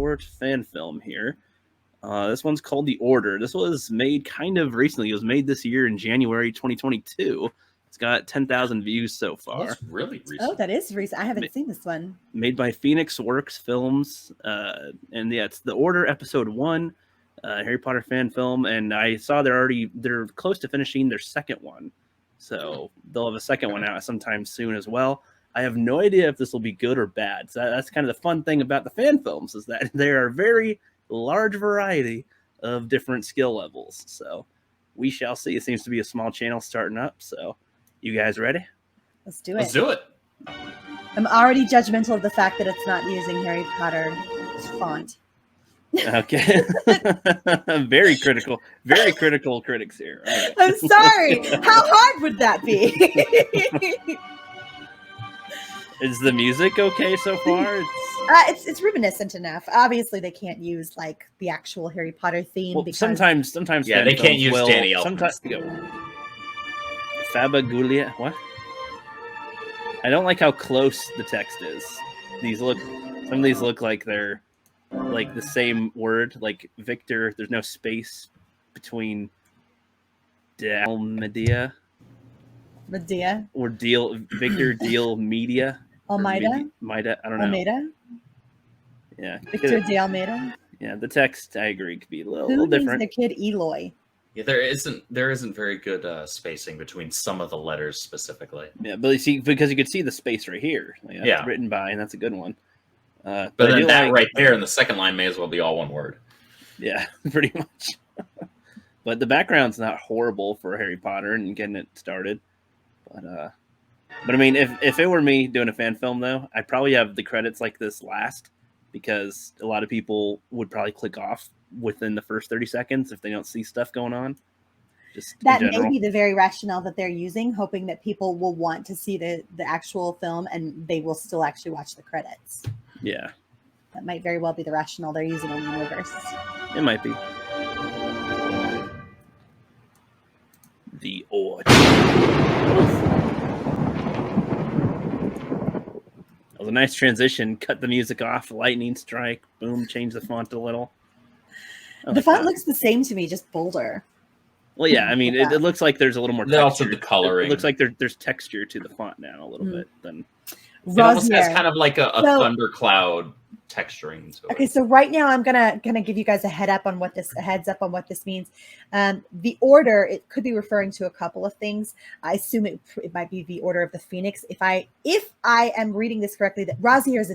short fan film here. This one's called The Order. This was made kind of recently. It was made this year in January 2022. It's got 10,000 views so far. That's really recent. Oh, that is recent. I haven't seen this one. Made by Phoenix Works Films. And yeah, it's The Order Episode 1, Harry Potter fan film. And I saw they're close to finishing their second one. So they'll have a second one out sometime soon as well. I have no idea if this will be good or bad. So that's kind of the fun thing about the fan films, is that there are very large variety of different skill levels. So we shall see. It seems to be a small channel starting up. So you guys ready? Let's do it. Let's do it. I'm already judgmental of the fact that it's not using Harry Potter's font. Okay. Very critical critics here. Right. I'm sorry. How hard would that be? Is the music okay so far? It's reminiscent enough. Obviously, they can't use like the actual Harry Potter theme. Well, because sometimes yeah, they can't use Danny Elfman. Sometimes Fabagulia. What? I don't like how close the text is. Some of these look like they're like the same word, like Victor. There's no space between Medea or Victor Deal Media. Almeida? Mida, I don't know. Almeida? Yeah. Victor de Almeida? Yeah, the text, I agree, could be a little Who different. names their kid Eloy? Yeah, there isn't very good spacing between some of the letters specifically. Yeah, but you see, because you could see the space right here. Like, yeah. Written by, and that's a good one. But then that right there in the second line may as well be all one word. Yeah, pretty much. But the background's not horrible for Harry Potter and getting it started. But I mean, if it were me doing a fan film, though, I'd probably have the credits like this last, because a lot of people would probably click off within the first 30 seconds if they don't see stuff going on. Just that may be the very rationale that they're using, hoping that people will want to see the actual film and they will still actually watch the credits. Yeah. That might very well be the rationale they're using in the universe. It might be. The Order. That was a nice transition. Cut the music off. Lightning strike. Boom. Change the font a little. The font looks the same to me, just bolder. Well, yeah. I mean, it looks like there's a little more texture. Also the coloring. It looks like there's texture to the font now a little bit than. It almost has kind of like a thundercloud texturing to it. Okay, so right now I'm gonna give you guys a heads up on what this means. The Order, it could be referring to a couple of things. I assume it might be the Order of the Phoenix. If I am reading this correctly, that Razier is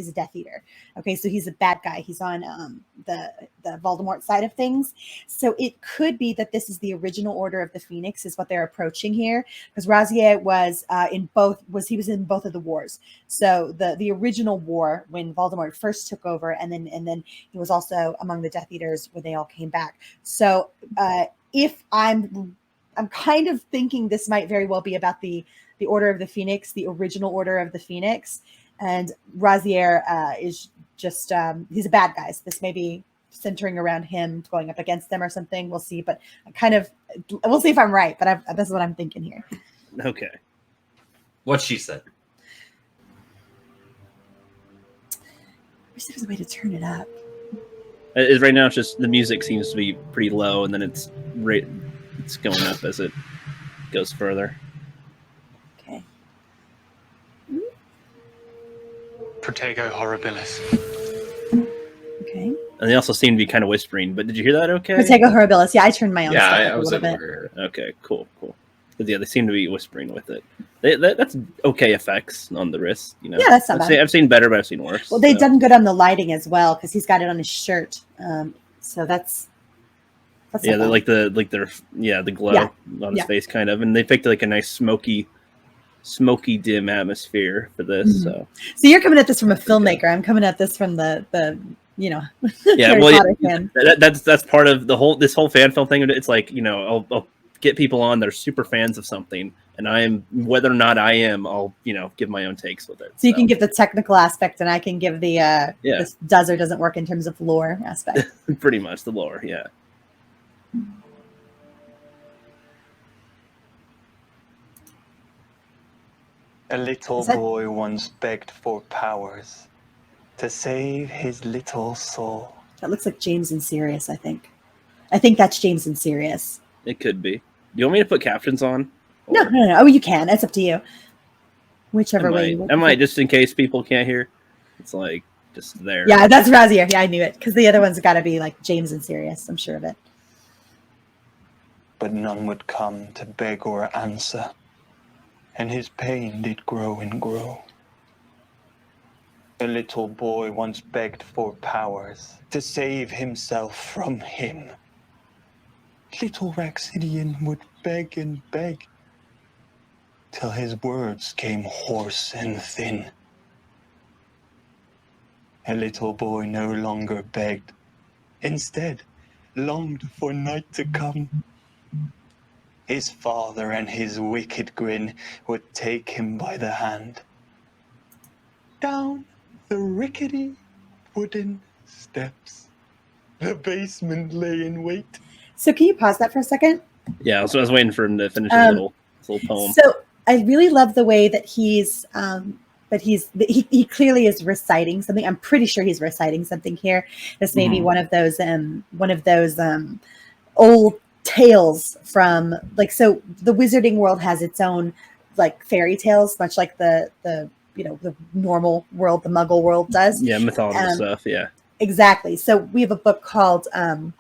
a Death Eater. Okay, so he's a bad guy. He's on the Voldemort side of things. So it could be that this is the original Order of the Phoenix, is what they're approaching here, because Razier was in both of the wars. So the original war when Voldemort first took over, and then he was also among the Death Eaters when they all came back. So if I'm kind of thinking this might very well be about the Order of the Phoenix, the original Order of the Phoenix, and Razier is just he's a bad guy. So this may be centering around him going up against them or something. We'll see, but we'll see if I'm right. But this is what I'm thinking here. Okay. What she said. I wish there was a way to turn it up. Right now, it's just the music seems to be pretty low, and then it's going up as it goes further. Okay. Protego horribilis. Okay. And they also seem to be kind of whispering. But did you hear that? Okay. Protego horribilis. Yeah, I turned my own stuff up I was a little bit. Okay. Cool. But yeah, they seem to be whispering with it. That's okay effects on the wrist, you know. Yeah, that's not bad. I've seen better, but I've seen worse. Well, they've done good on the lighting as well, because he's got it on his shirt. So that's yeah, they're like the glow on his face, kind of, and they picked like a nice smoky dim atmosphere for this. Mm-hmm. So you're coming at this from a filmmaker. I'm coming at this from the yeah. Harry Potter fan. That's part of this whole fan film thing. It's like, you know, I'll get people on that are super fans of something, and I am, whether or not I am, I'll, you know, give my own takes with it. So you can give the technical aspect, and I can give the this does or doesn't work in terms of lore aspect. Pretty much the lore, yeah. A little boy once begged for powers. to save his little soul. That looks like James and Sirius, I think. I think that's James and Sirius. It could be. Do you want me to put captions on? No, Or- no, no. Oh, you can. It's up to you. I Whichever way you might, want. I might, just in case people can't hear. It's like just there. Yeah, that's Razier. Yeah, I knew it. Because the other one's got to be like James and Sirius. I'm sure of it. But none would come to beg or answer, and his pain did grow and grow. A little boy once begged for powers to save himself from him. Little Raxidian would beg and beg, till his words came hoarse and thin. A little boy no longer begged, instead longed for night to come. His father and his wicked grin would take him by the hand. Down the rickety wooden steps, the basement lay in wait. So can you pause that for a second? Yeah, so I was waiting for him to finish his little poem. So I really love the way that he clearly is reciting something. I'm pretty sure he's reciting something here. This may be one of those old tales from like, so the wizarding world has its own like fairy tales, much like the normal world, the Muggle world does. Yeah, mythological stuff. Yeah, exactly. So we have a book called the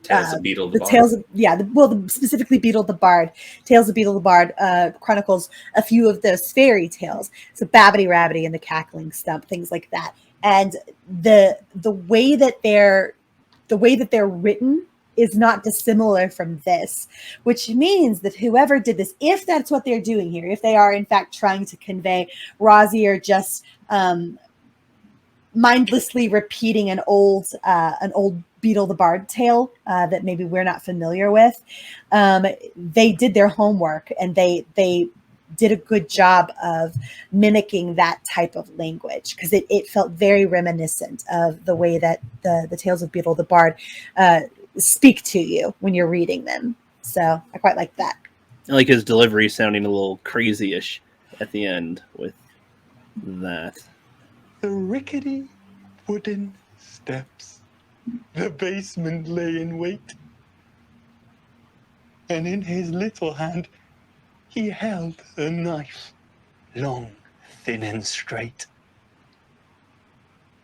Tales of Beetle the Bard. Tales of, specifically Beetle the Bard. Tales of Beetle the Bard chronicles a few of those fairy tales. So Babbity Rabbity and the Cackling Stump, things like that. And the way that they're written is not dissimilar from this, which means that whoever did this, if that's what they're doing here, if they are in fact trying to convey Razier just mindlessly repeating an old Beetle the Bard tale that maybe we're not familiar with, they did their homework and they did a good job of mimicking that type of language, because it felt very reminiscent of the way that the tales of Beetle the Bard speak to you when you're reading them. So I quite like that. I like his delivery sounding a little crazy-ish at the end with that. The rickety wooden steps, the basement lay in wait. And in his little hand, he held a knife, long, thin, and straight.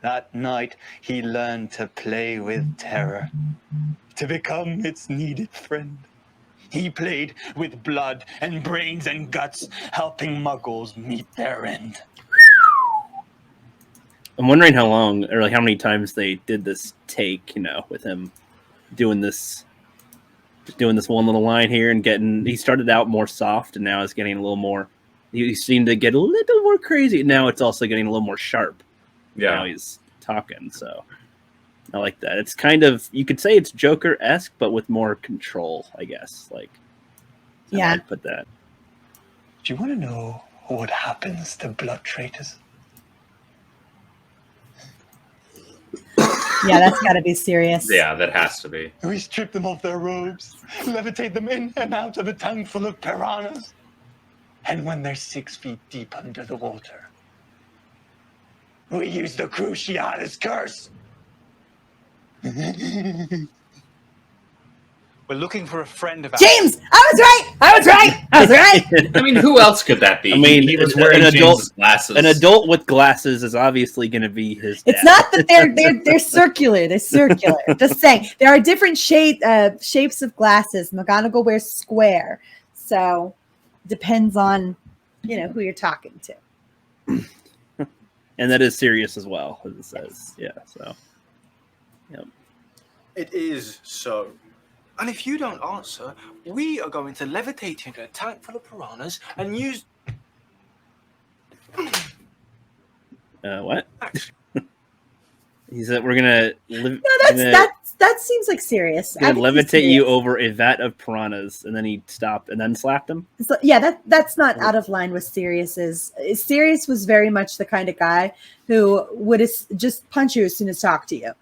That night, he learned to play with terror, to become its needed friend. He played with blood and brains and guts, helping Muggles meet their end. I'm wondering how long, or like how many times they did this take, with him doing this one little line here and he started out more soft and now it's getting a little more, he seemed to get a little more crazy. Now it's also getting a little more sharp. Yeah. Now he's talking, so I like that. It's kind of, you could say it's Joker-esque, but with more control, I guess. Like, Yeah. I'd put that. Do you want to know what happens to blood traitors? Yeah, that's got to be serious. Yeah, that has to be. We strip them of their robes, levitate them in and out of a tank full of piranhas. And when they're 6 feet deep under the water, we use the Cruciatus curse. We're looking for a friend of ours. James, I was right. I mean, who else could that be? I mean, he was an wearing adult- James's glasses. An adult with glasses is obviously going to be his dad. It's not that they're circular. They're circular. Just saying, there are different shapes of glasses. McGonagall wears square, so depends on who you're talking to. And that is serious as well, as it says. Yeah, so. Yep. It is so. And if you don't answer, we are going to levitate into a tank full of piranhas and use... What? He said we're gonna No, that seems like serious. I think he's levitate you serious. over a vat of piranhas, and then he stopped and then slapped him. So, yeah, that's not out of line with Sirius's. Sirius was very much the kind of guy who would just punch you as soon as talk to you.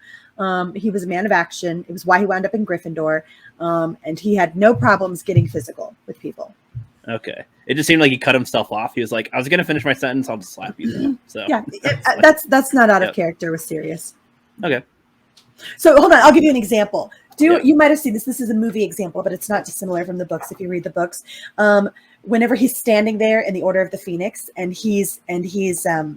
He was a man of action. It was why he wound up in Gryffindor, and he had no problems getting physical with people. Okay. It just seemed like he cut himself off. He was like, I was going to finish my sentence. I'll just slap you. Though. So Yeah, That's that's not out of Yep. character with Sirius. okay. So hold on, I'll give you an example. Yeah. You might have seen this. This is a movie example, but it's not dissimilar from the books if you read the books. Whenever he's standing there in the Order of the Phoenix and he's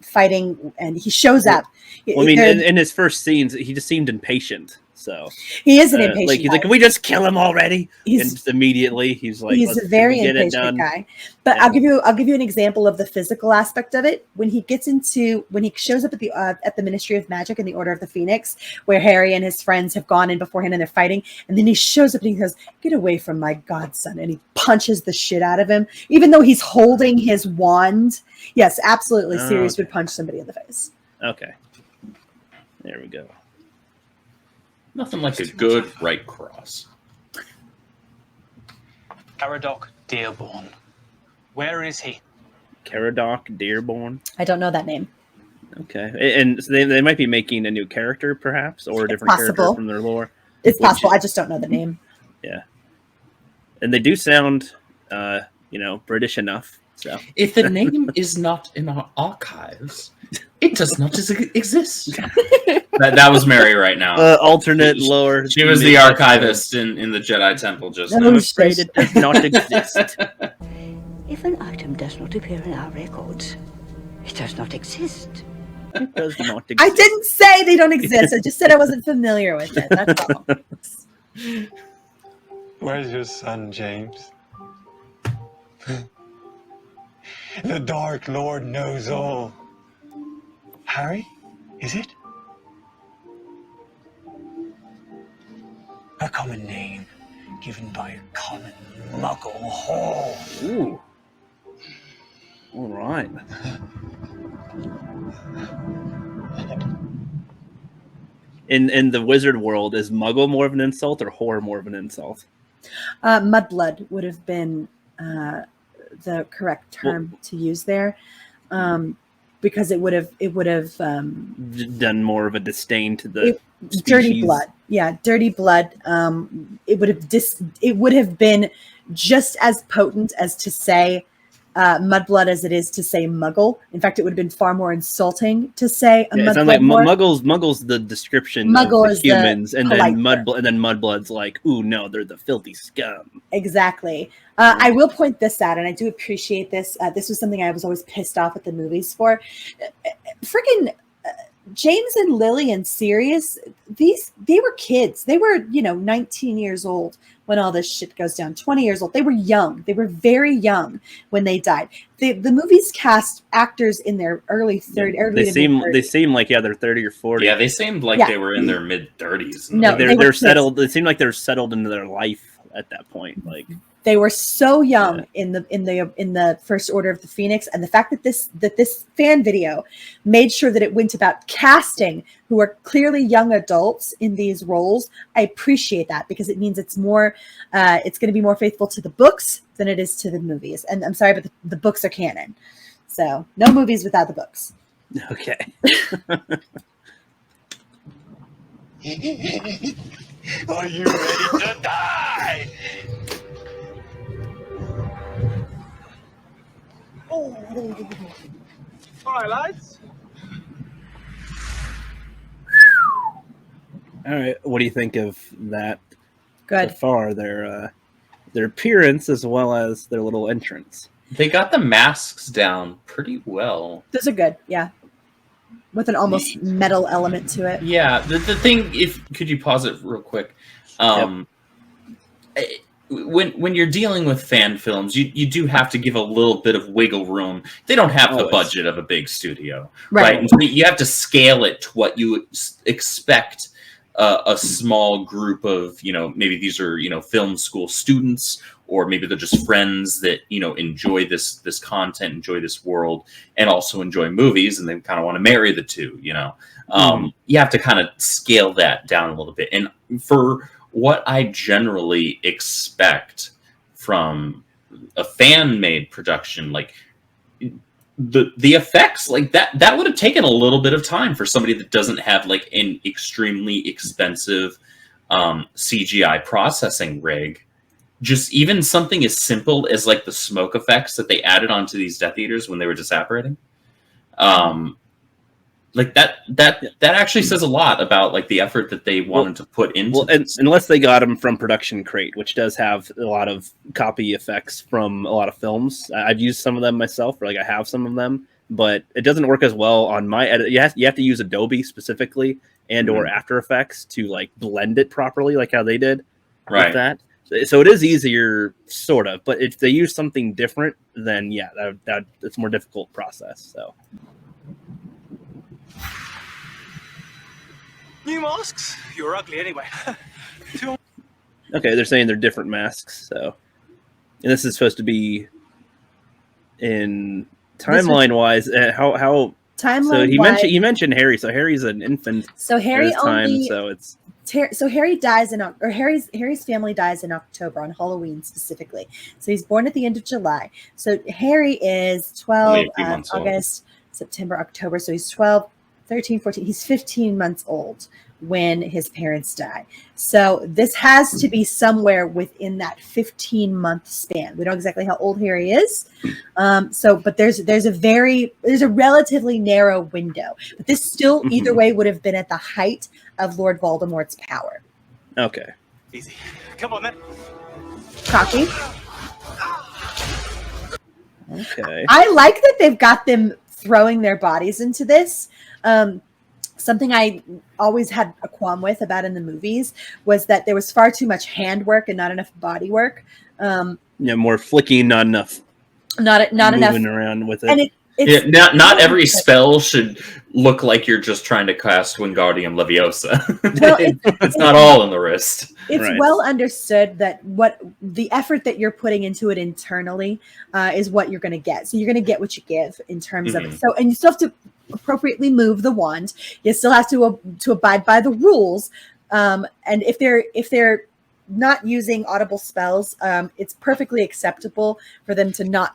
fighting and he shows up. Well, I mean, They're- in his first scenes, he just seemed impatient. So he is an impatient like he's guy. like, can we just kill him already? He's- and just immediately he's like, he's "Let's- a can very we get it impatient done?" guy. But Yeah. I'll give you an example of the physical aspect of it. When he shows up at the Ministry of Magic in the Order of the Phoenix, where Harry and his friends have gone in beforehand and they're fighting, and then he shows up and he goes, "Get away from my godson!" and he punches the shit out of him, even though he's holding his wand. Yes, absolutely. Oh, Sirius okay. would punch somebody in the face. Okay. There we go. Nothing like a good right cross. Caradoc Dearborn. Where is he? Caradoc Dearborn. I don't know that name. Okay. And so they might be making a new character, perhaps, or a different character possible. from their lore. It's Which- possible. I just don't know the name. And they do sound, British enough. So If the name is not in our archives, it does not exist. that was Mary right now. alternate lore. She was the archivist in the Jedi Temple just No, now. I'm afraid it does not exist. If an item does not appear in our records, it does not exist. It does not exist. I didn't say they don't exist. I just said I wasn't familiar with it. That's all. Where's your son, James? The Dark Lord knows all. Harry, is it? A common name given by a common muggle hall. Ooh. All right. In the wizard world, is Muggle more of an insult or whore more of an insult? Mudblood would have been the correct term to use there, because it would have Done more of a disdain to the dirty species. blood. Yeah, dirty blood. It would have been just as potent as to say mudblood as it is to say muggle. In fact, it would have been far more insulting to say a Yeah, it mudblood. sounds like more. Muggle's the description Muggle of is the the humans, and polite then term. Mudblood's like, ooh, no, they're the filthy scum. Exactly. I will point this out, and I do appreciate this. This was something I was always pissed off at the movies for. Freaking James and Lily and Sirius, they were kids. They were, 19 years old when all this shit goes down. 20 years old. They were young. They were very young when they died. The movies cast actors in their early 30s. They seem like they're 30 or 40. Yeah, they seemed like Yeah. they were in their mid-30s. No, Like, they were they're kids. settled. They seem like they're settled into their life at that point. Like, They were so young Yeah. in the First Order of the Phoenix, and the fact that this fan video made sure that it went about casting who are clearly young adults in these roles. I appreciate that because it means it's more, it's going to be more faithful to the books than it is to the movies. And I'm sorry, but the books are canon, so no movies without the books. okay. Are you ready to die? All right, lads. All right. What do you think of that so Good. far? Their appearance as well as their little entrance. They got the masks down pretty well. Those are good. Yeah, with an almost metal element to it. Yeah, the thing, could you pause it real quick? When you're dealing with fan films, you do have to give a little bit of wiggle room. They don't have the Always. budget of a big studio, Right. right? And so you have to scale it to what you expect a small group of, maybe these are, film school students, or maybe they're just friends that, enjoy this content, enjoy this world, and also enjoy movies, and they kind of want to marry the two, You have to kind of scale that down a little bit. And for what I generally expect from a fan-made production, like the effects, like that would have taken a little bit of time for somebody that doesn't have like an extremely expensive CGI processing rig just even something as simple as like the smoke effects that they added onto these Death Eaters when they were disapparating. Like that actually says a lot about like the effort that they wanted to put into this. Unless they got them from Production Crate, which does have a lot of copy effects from a lot of films. I've used some of them myself, or like I have some of them, but it doesn't work as well on my edit. You have to use Adobe specifically and or After Effects to like blend it properly, like how they did with that. So it is easier, sort of, but if they use something different, then yeah, that it's a more difficult process. So. New masks? You're ugly anyway. Okay, they're saying they're different masks, so. And this is supposed to be in timeline-wise. How timeline? So he mentioned Harry. So Harry's an infant. So Harry only. So it's. So Harry dies Harry's family dies in October on Halloween specifically. So he's born at the end of July. So Harry is 12, August, September, October. So he's 12, 13, 14. He's 15 months old when his parents die. So this has to be somewhere within that 15-month span. We don't know exactly how old Harry is. But there's a relatively narrow window. But this still either way would have been at the height of Lord Voldemort's power. Okay. Easy. Come on then. Cocky. Okay. I like that they've got them throwing their bodies into this. Something I always had a qualm with about in the movies was that there was far too much hand work and not enough body work. More flicking, not enough. Not enough moving around with it. And not every spell should look like you're just trying to cast Wingardium Leviosa. Well, it's not all in the wrist. It's well understood that what the effort that you're putting into it internally is what you're going to get. So you're going to get what you give in terms of it. So, and you still have to appropriately move the wand. You still have to abide by the rules. And if they're not using audible spells, it's perfectly acceptable for them to not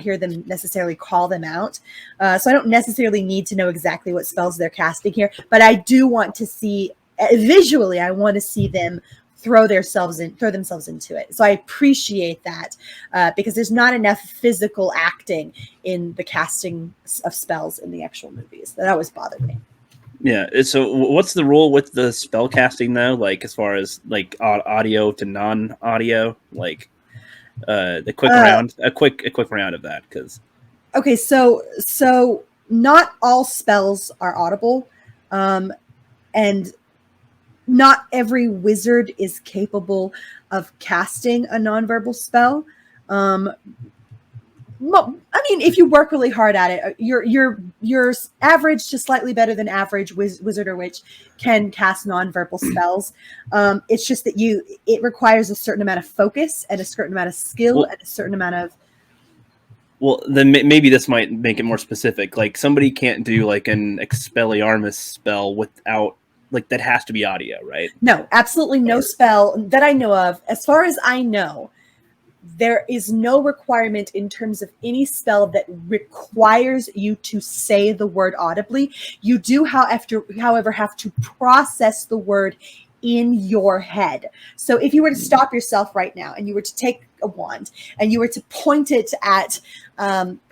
hear them necessarily call them out. So I don't necessarily need to know exactly what spells they're casting here, but I do want to see visually. I want to see them throw themselves into it. So I appreciate that because there's not enough physical acting in the casting of spells in the actual movies. That always bothered me. Yeah. So what's the rule with the spell casting though? Like as far as like audio to non-audio, like the quick round, a quick round of that. Cause. Okay. So not all spells are audible. And not every wizard is capable of casting a nonverbal spell. I mean, if you work really hard at it, your average to slightly better than average wizard or witch can cast nonverbal spells. It's just that it requires a certain amount of focus and a certain amount of skill and a certain amount of. Well, then maybe this might make it more specific. Like somebody can't do like an Expelliarmus spell without that has to be audio, right? No, absolutely no spell that I know of. As far as I know, there is no requirement in terms of any spell that requires you to say the word audibly. You do, however, have to process the word in your head. So if you were to stop yourself right now and you were to take a wand and you were to point it at,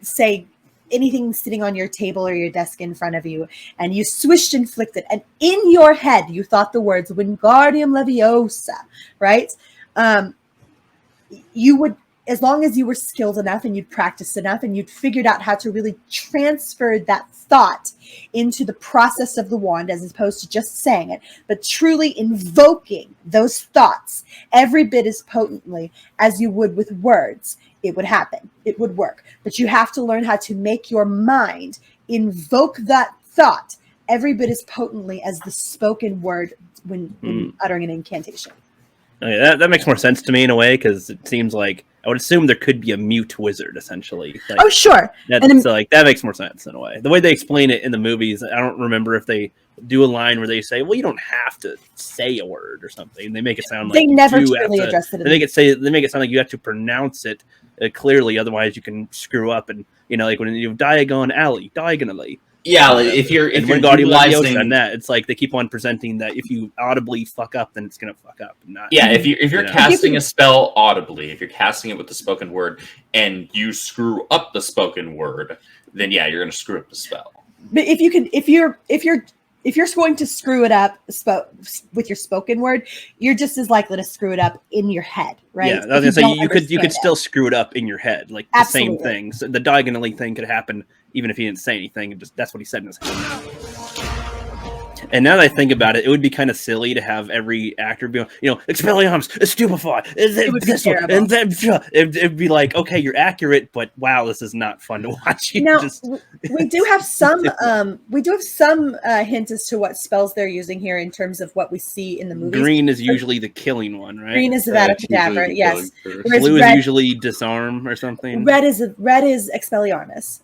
say, anything sitting on your table or your desk in front of you, and you swished and flicked it, and in your head you thought the words Wingardium Leviosa, right? You would, as long as you were skilled enough and you'd practiced enough and you'd figured out how to really transfer that thought into the process of the wand, as opposed to just saying it, but truly invoking those thoughts every bit as potently as you would with words, it would happen. It would work. But you have to learn how to make your mind invoke that thought every bit as potently as the spoken word when uttering an incantation. Okay, that makes more sense to me in a way, because it seems like I would assume there could be a mute wizard essentially. Like, oh, sure. So like that makes more sense in a way. The way they explain it in the movies, I don't remember if they do a line where they say, "Well, you don't have to say a word" or something. They make it sound like they never really address it. They make it sound like you have to pronounce it clearly, otherwise you can screw up. And like when you Diagon Alley, diagonally. Yeah, like, if you're Wingardium Leviosa utilizing and that, it's like they keep on presenting that if you audibly fuck up, then it's gonna fuck up. Not if you're You know. casting a spell audibly, if you're casting it with the spoken word, and you screw up the spoken word, then yeah, you're gonna screw up the spell. But if you're going to screw it up with your spoken word, you're just as likely to screw it up in your head, right? Yeah, I was gonna say you could understand still screw it up in your head, like the Absolutely. same thing. So the diagonally thing could happen even if he didn't say anything. And just that's what he said in his head. And now that I think about it, it would be kind of silly to have every actor be, Expelliarmus, stupefy, It would be this one, terrible. and then it'd be like, okay, you're accurate, but wow, this is not fun to watch. You Now just we do have some hint as to what spells they're using here in terms of what we see in the movies. green is usually the killing one, right? Green is the Yeah, Vada it's usually Kedavra, the yes. killing first. Whereas Blue red- is usually disarm or something. Red is Expelliarmus.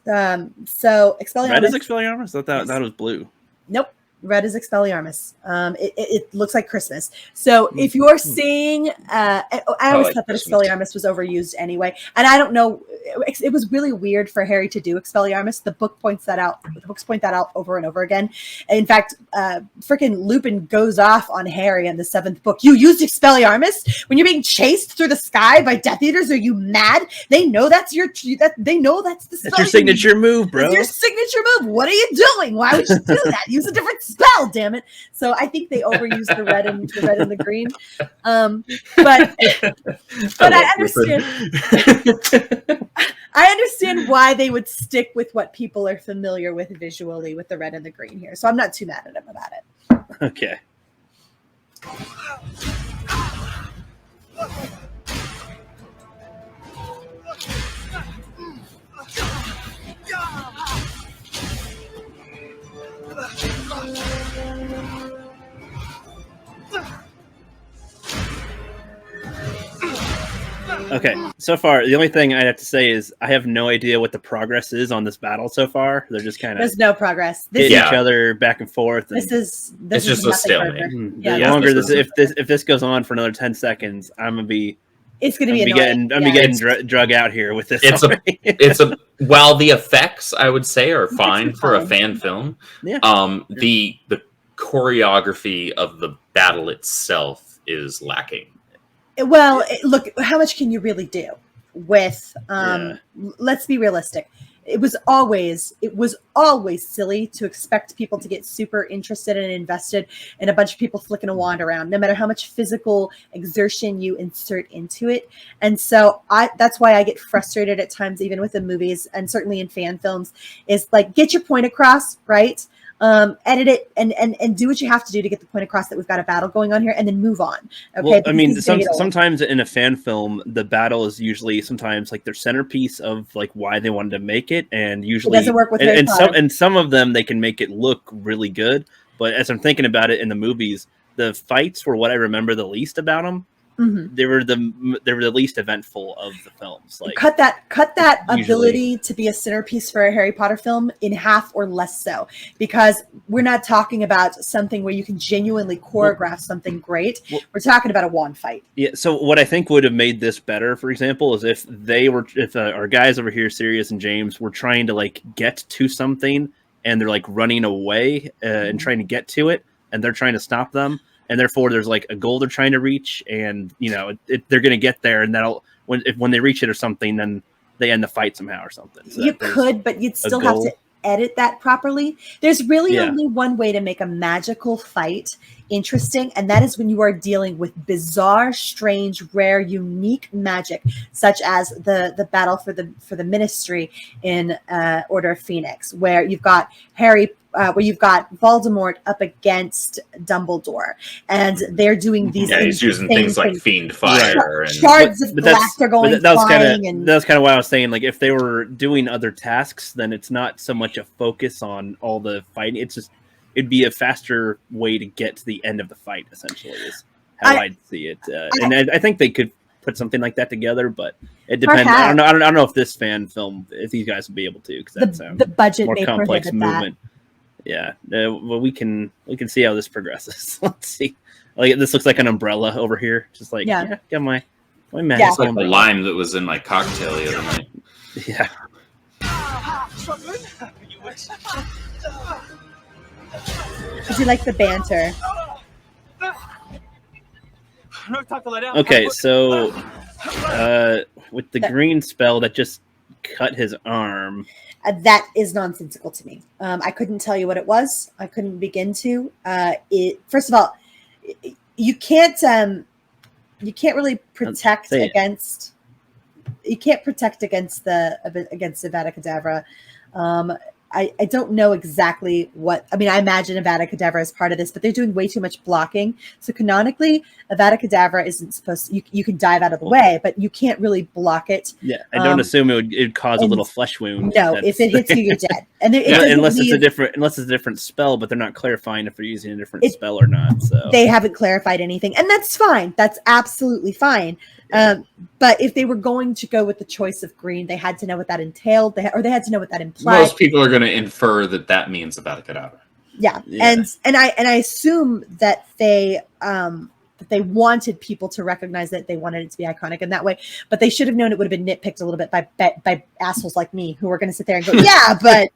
So Expelliarmus. Red is Expelliarmus. I thought Yes. that was blue. Nope. Red is Expelliarmus. It looks like Christmas. So if you're seeing, I always like thought that Christmas. Expelliarmus was overused anyway, and I don't know. It was really weird for Harry to do Expelliarmus. The book points that out. The books point that out over and over again. In fact, freaking Lupin goes off on Harry in the 7th book. You used Expelliarmus when you're being chased through the sky by Death Eaters. Are you mad? They know that's they know that's the spell. That's your you signature move, bro. It's your signature move. What are you doing? Why would you do that? Use a different spell, damn it. So I think they overused the red and the green. But I understand. I understand why they would stick with what people are familiar with visually with the red and the green here. So I'm not too mad at them about it. Okay. Okay, so far the only thing I have to say is I have no idea what the progress is on this battle so far. They're just kind of There's no progress. This hitting Yeah. each other back and forth. And this is It's just a nothing stalemate. further. the Yeah, longer this this, is- if this goes on for another 10 seconds, I'm gonna be It's going to be I'm annoying. getting Yeah. drug out here with this. It's a- already. While the effects I would say are fine are for a fine. fan film, Yeah. the choreography of the battle itself is lacking. Well, look, how much can you really do with Yeah. let's be realistic. It was always silly to expect people to get super interested and invested in a bunch of people flicking a wand around, no matter how much physical exertion you insert into it. And so that's why I get frustrated at times, even with the movies and certainly in fan films, is like, get your point across, right? Edit it and do what you have to do to get the point across that we've got a battle going on here, and then move on. Okay. Well, I Because mean, this is gonna get old. sometimes in a fan film, the battle is usually sometimes like their centerpiece of like why they wanted to make it, and usually doesn't work with Harry Potter. some of them they can make it look really good. But as I'm thinking about it in the movies, the fights were what I remember the least about them. Mhm. They were the least eventful of the films. Like cut that usually. ability to be a centerpiece for a Harry Potter film in half or less so, because we're not talking about something where you can genuinely choreograph something great. We're talking about a wand fight. Yeah. So what I think would have made this better, for example, is if our guys over here, Sirius and James, were trying to like get to something and they're like running away and trying to get to it, and they're trying to stop them, and therefore there's like a goal they're trying to reach, and they're going to get there, and that'll when they reach it or something, then they end the fight somehow or something. So You that there's- could, but you'd still have goal. to edit that properly. There's really Yeah. only one way to make a magical fight interesting, and that is when you are dealing with bizarre, strange, rare, unique magic, such as the battle for the Ministry in Order of Phoenix, where you've got where you've got Voldemort up against Dumbledore, and they're doing these. Yeah, he's using insane things like fiend fire and shards of But that's- glass are going that was flying, and that's kind of why I was saying, like, if they were doing other tasks, then it's not so much a focus on all the fighting. It's just it'd be a faster way to get to the end of the fight. Essentially, is how I'd see it. And I think they could put something like that together, but it depends. I don't know if this fan film, if these guys would be able to, because that sounds the budget more may complex prohibit that. movement. Yeah, well, we can see how this progresses. Let's see. Like, this looks like an umbrella over here. Just like, Yeah. got my Yeah. magic it's like the umbrella. lime that was in my cocktail the other night. Yeah. Struggling? You wish. Did you like the banter? No time to lay down. Okay, so with the green spell that just cut his arm. That is nonsensical to me. I couldn't tell you what it was. I couldn't begin to. First of all, you can't really protect Say it. against. You can't protect against the Avada Kedavra. I don't know exactly what. I mean, I imagine Avada Kedavra is part of this, but they're doing way too much blocking. So canonically, Avada Kedavra isn't supposed to. You can dive out of the way, but you can't really block it. Yeah, I don't assume it'd cause a little flesh wound. No, if it hits you, you're dead. And it doesn't unless it's leave- unless it's a different spell, but they're not clarifying if they're using a different spell or not. So they haven't clarified anything, and that's fine. That's absolutely fine. But if they were going to go with the choice of green, they had to know what that entailed, they had to know what that implied. Most people are going to infer that means Avada Kedavra. Yeah. Yeah. And I assume that they wanted people to recognize that they wanted it to be iconic in that way, but they should have known it would have been nitpicked a little bit by assholes like me who are going to sit there and go, yeah, but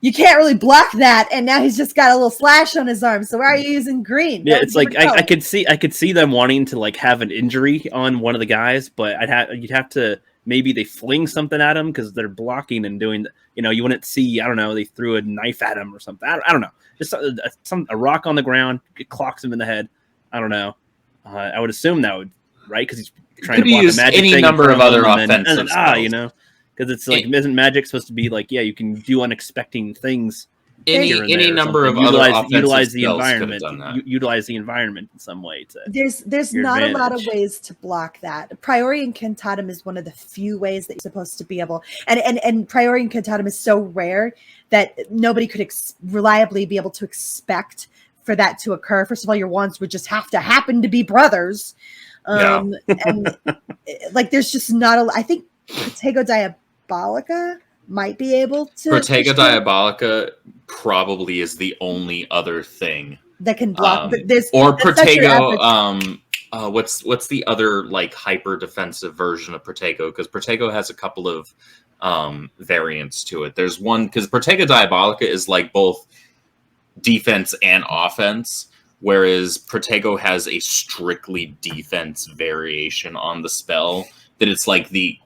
you can't really block that, and now he's just got a little slash on his arm. So why are you using green? yeah, That it's was like different I color. could see them wanting to like have an injury on one of the guys, but you'd have to maybe they fling something at him because they're blocking and doing. You wouldn't see. I don't know. They threw a knife at him or something. I don't know. Just a rock on the ground, it clocks him in the head. I don't know. I would assume that would right because he's trying to block use a magic any thing number of from other him offensive spells. because it's like isn't magic supposed to be like you can do unexpected things. Here and Any there or number of something. other utilize offensive the spells could have environment. done that. Utilize the environment in some way to There's your not a lot of advantage. ways to block that. Priori Incantatum is one of the few ways that you're supposed to be able, and Priori Incantatum is so rare that nobody could reliably be able to expect for that to occur. First of all, your wands would just have to happen to be brothers. And like there's just not a. I think Protego Diabolica might be able to. Protego Diabolica probably is the only other thing. That can block. But there's Or that's such your Protego. What's the other like hyper defensive version of Protego? Because Protego has a couple of variants to it. There's one because Protego Diabolica is like both defense and offense, whereas Protego has a strictly defense variation on the spell that it's like the.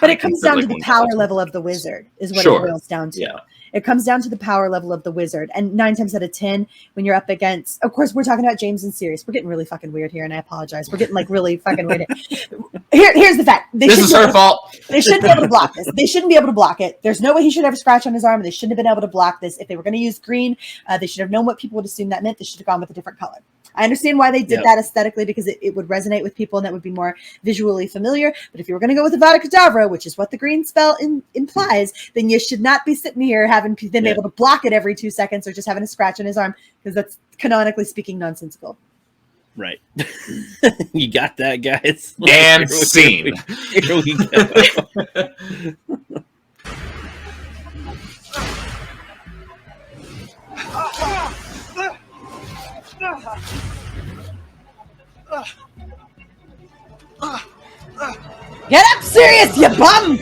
But it comes down to like the one power thousand. level of the wizard, is what Sure. it boils down to. Yeah. It comes down to the power level of the wizard. And 9 times out of 10, when you're up against, of course, we're talking about James and Sirius. We're getting really fucking weird here, and I apologize. We're getting like really fucking weird. Here's the fact. This is her fault. They shouldn't be able to block this. They shouldn't be able to block it. There's no way he should have a scratch on his arm, and they shouldn't have been able to block this. If they were going to use green, they should have known what people would assume that meant. They should have gone with a different color. I understand why they did that aesthetically because it would resonate with people and that would be more visually familiar. But if you were going to go with Avada Kedavra, which is what the green spell implies, then you should not be sitting here having them able to block it every 2 seconds or just having a scratch on his arm because that's canonically speaking nonsensical. Right. You got that, guys. And scene. Here we go. Get up, Sirius, you bum!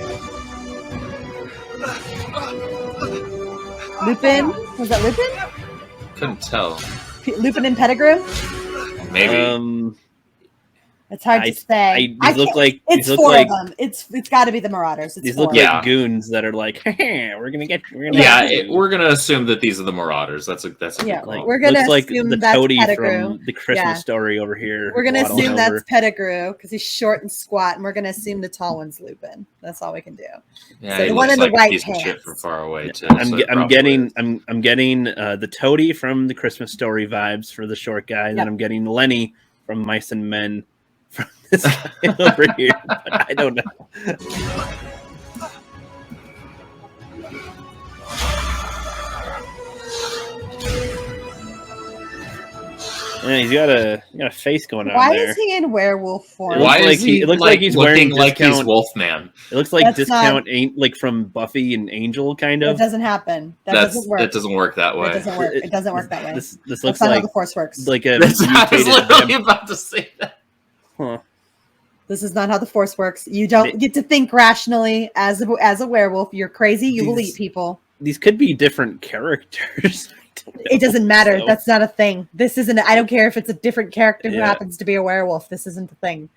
Lupin? Was that Lupin? Couldn't tell. Lupin and Pettigrew? Maybe. It's hard to say. These look like it's these look 4 like of them. It's got to be the Marauders. It's these 4. look Yeah. like goons that are like, we're gonna get. We're gonna assume that these are the Marauders. That's a Yeah, good call. we're gonna looks like assume the that's Toady Pettigrew. from the Christmas Yeah. Story over here. We're gonna waddling assume that's over. Pettigrew because he's short and squat, and we're gonna assume the tall one's Lupin. That's all we can do. Yeah, So he the one looks in the like a white piece of shit pants. from far away too. I'm, so ge- it I'm probably getting is. I'm getting the Toady from the Christmas Story vibes for the short guy, and then I'm getting Lenny from Mice and Men from this guy over here. But I don't know. Yeah, he's got a face going on Why there. is he in werewolf form? Why- Why like is he? it looks like he's wearing looking like he's discount- Wolfman. It looks like That's Discount ain't like from Buffy and Angel, kind That of. doesn't happen. That doesn't work. That doesn't work that way. It doesn't work. It doesn't work that way. This That's looks not how like the Force works. like a I was mutated literally about to say that. Huh. This is not how the Force works. You don't get to think rationally as a werewolf. You're crazy. You will eat people. these could be different characters. It doesn't matter. So- That's not a thing. This isn't. I don't care if it's a different character who Yeah. happens to be a werewolf. This isn't a thing.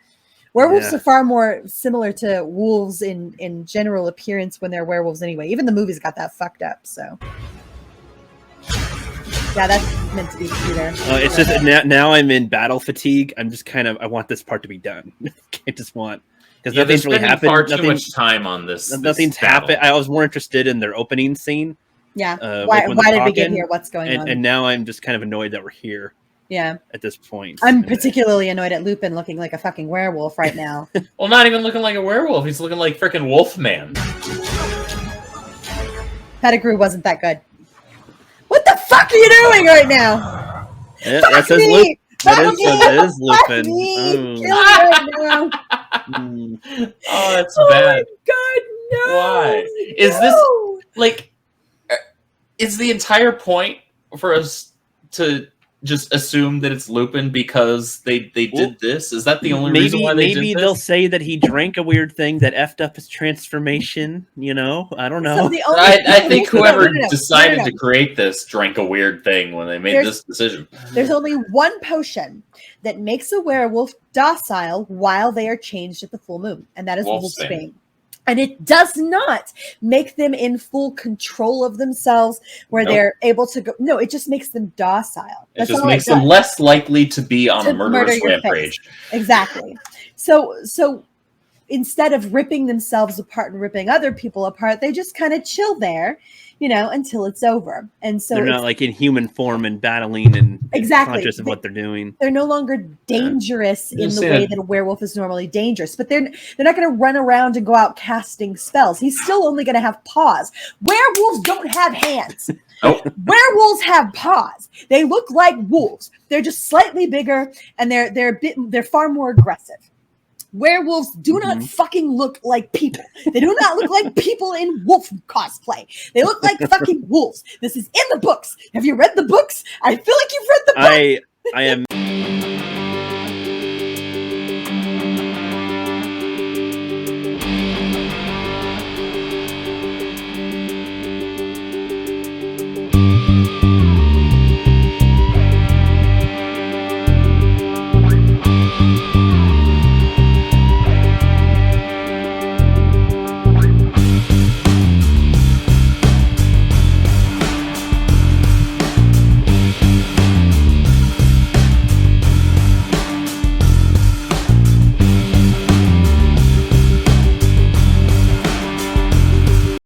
Werewolves Yeah. are far more similar to wolves in general appearance when they're werewolves anyway. Even the movies got that fucked up. So yeah, that's meant to be Peter. It's just now I'm in battle fatigue. I'm just kind of I want this part to be done. I just want because Yeah, nothing's they're really spending happened. far too Nothing, much time on this. nothing's battle. happened. I was more interested in their opening scene. Yeah. Why Why did we get here? What's going on? And now I'm just kind of annoyed that we're here Yeah. at this point. I'm particularly annoyed at Lupin looking like a fucking werewolf right now. Well, not even looking like a werewolf. He's looking like freaking Wolfman. Pettigrew wasn't that good. What the fuck are you doing right now? Yeah, Fuck that says me! Lupin. Fuck That is me! Fuck Lupin. me! Oh. Kill me right now. Mm. Oh, that's Oh my bad. God, no! Why? Is this- No! Like, is the entire point for us to just assume that it's Lupin because they Well, did this? Is that the only reason why they maybe did they'll this? say that he drank a weird thing that effed up his transformation. You know, I don't So know. the only- I think No, whoever no. decided to create this drank a weird thing when they made There's- this decision. There's only one potion that makes a werewolf docile while they are changed at the full moon, and that is Wolfsbane. Wolfsbane. And it does not make them in full control of themselves where Nope. they're able to go. No, it just makes them docile. It just all makes them does. less likely to be on To a murderous murder your rampage. Exactly. So instead of ripping themselves apart and ripping other people apart, they just kind of chill there, until it's over. And so They're it's- not like in human form and battling and Exactly. conscious of what they're doing. they're no longer dangerous in Just the say way that- that a werewolf is normally dangerous, but they're not going to run around and go out casting spells. He's still only going to have paws. Werewolves don't have hands. Oh. Werewolves have paws. They look like wolves. They're just slightly bigger and they're far more aggressive. Werewolves do not fucking look like people. They do not look like people in wolf cosplay. They look like fucking wolves. This is in the books. Have you read the books? I feel like you've read the books. I am